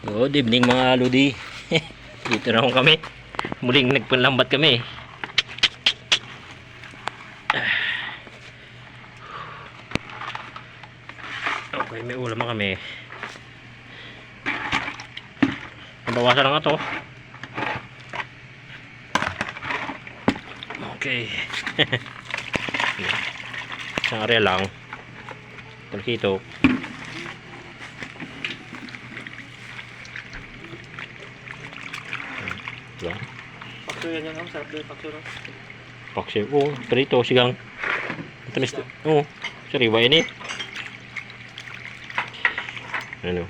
Good evening mga Lodi. Dito na kami. Muling nagpanlambat kami. Okay, may ulam na kami. Nabawasan lang ito. Okay. Isang area lang. Talkito. Diba? Pakso yan yan, sarap din pakso, no? Pakso, oo, prito, sigang. Tamis, oo, sariwa ini. Ano?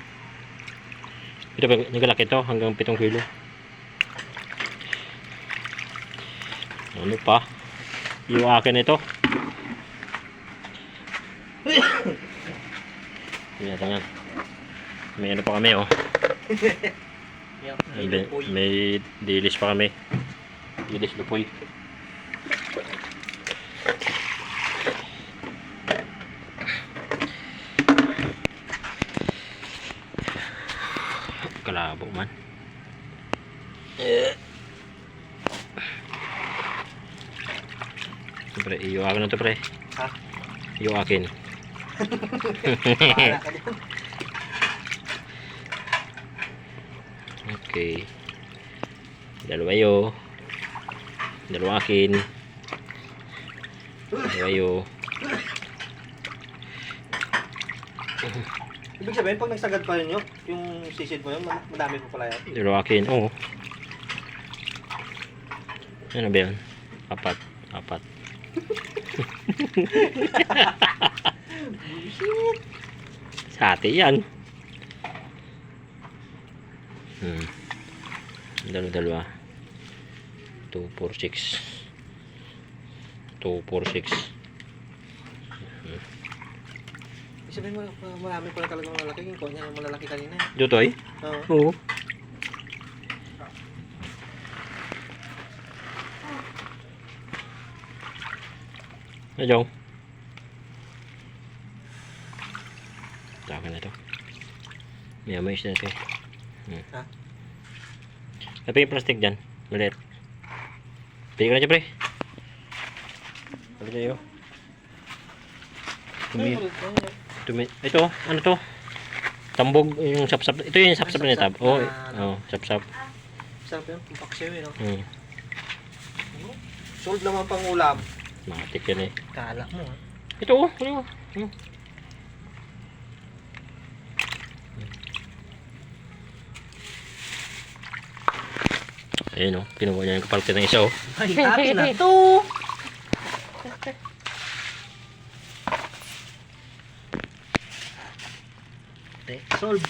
Ito ba, nagalaki ito, hanggang 7 kilo. Ano pa? Yung akin ito. Yan, yan. May ano pa kami, oh. May dilis pa kami. Dilis lupoy. Kalabo man. Pre, iyo akin na to, pre. Ha? Iyo akin. Pahala ka din. Okay. Dalawa yo. Dalawa akin. Dalawa yo. Ibig sabihin, pag nagsagad pa rin yun, yung sisid mo yun, madami po pala yan. Dalawa akin. Oo. Ano ba yan? Apat. Sa ate yan. Dalawa. 2, 4, 6. 2, 4, 6. Ibig sabihin mo, marami pala talagang malalaki. Yung konya yung malalaki kanina. Dutoy? Oo. Oo. Ayaw. Taka na ito. May isda ito. Ha? Tapi yung plastic dyan. Maliit. Pili ka na dyan, pre. Pali tayo. Ito, ano to? Tambog, yung sapsap. Ito yung sapsap na tab. Oo, sapsap. Sarap yun, yung paksiw yun, no? Sold naman pang ulam. Matik yan eh. Kala mo, ha? Ito, ano? Ayun, kinuha niya yung kapalkin ng isa, oh. Ay, akin na to! Sold.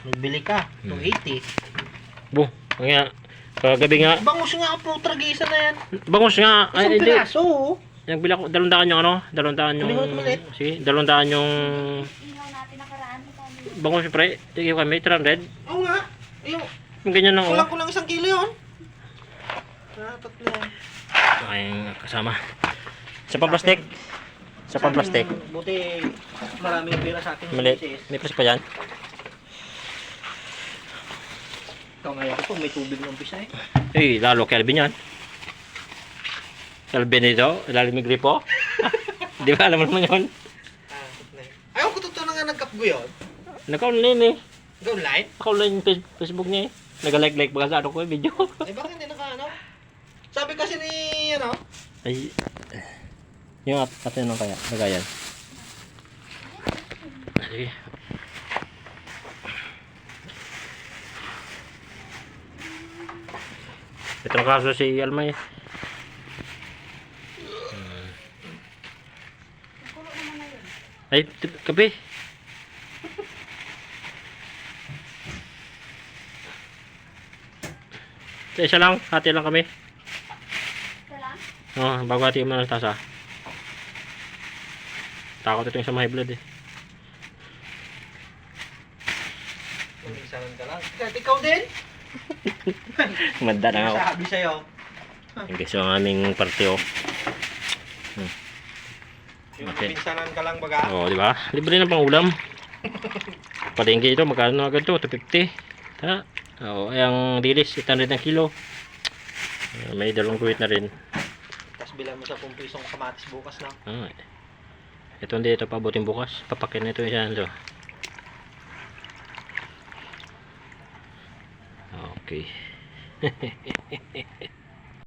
Nagbili ka, 280. Bu, nga, kagabi nga. Bangus nga ang putragisa na yan. Bangus nga. Isang Ay, hindi. piraso. Nagbili ako, 200 yung ano? 200 yung... Sige, 200 yung... Bangus yung pre. Tigil kami, 300. Oo nga. Yung ganyan lang, oh. Kulang 1 kilo yun. Tatlo yan. Ay, kasama. Sa pang-plastic. Sa pang-plastic. Buti maraming pira sa atin. Maliit. May plastic pa dyan. Ikaw ngayon ko may tubig ng umpisa eh. Eh, lalo Kelvin yan. Kelvin ito, ilalim yung gripo. Di ba, alam mo naman yun? Ayaw ko totoo na nga nagkapgo yun. Naka-online eh. Naka-online? Naka-online yung Facebook niya eh. Nag-like baga sa ano ko yung video. Eh bakit hindi naka-ano? Sabi kasi ni ano? Ay, yung atin nang kaya, nagayan. Sige. Ito ang kaso si Almay. Ay, kape. Isa lang, hati lang kami. Oo, bago hati mo ng tasa. Takot ito yung sa high blood eh. Kumisalan ka lang. Ikaw din? Manda na ako. Sabi sa'yo. Guys, yung aming party, oh. Yung Okay. pinsanan ka lang baga. Oo, di ba? Libre na pang ulam. palengke ito, magkano agad to? 250. Ha? Oo, ang dilis, 800 ng kilo. May dalawang guhit na rin. Tapos bilang mo sa 10 pisong kamatis bukas na. Ah, ito hindi ito pabutin bukas. Papakin na ito yan. So. Okay.